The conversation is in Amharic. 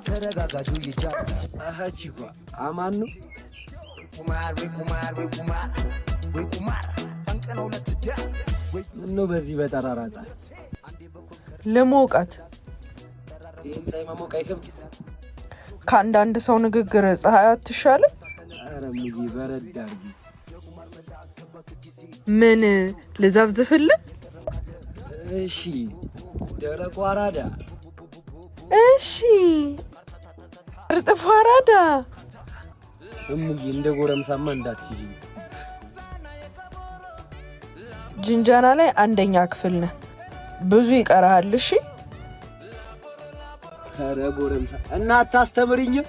ተረጋጋጁ ይጃታ አሃቺዋ አማኑ ቁማር አንቀነው ለትዳ ነው በዚህ በጠራራ ፀሐይ ለሞቃት ይሄን ፀሐይ ማሞቅ አይከብድ ከአንዳንድ ሰው ንግግር ፀሐይ አትሻልም ኧረ ሙጂ በረድ አድርጊ ምን ልዘፍዝፍልህ እሺ ደረቁ አራዳ እሺ እርጥፍ አራዳ እሙዬ እንደ ጎረምሳማ እንዳትይጂ ጅንጃና ላይ አንደኛ ክፍል ነህ ብዙ ይቀርሃል እሺ ኧረ ጎረምሳ እና አታስተምሪኝም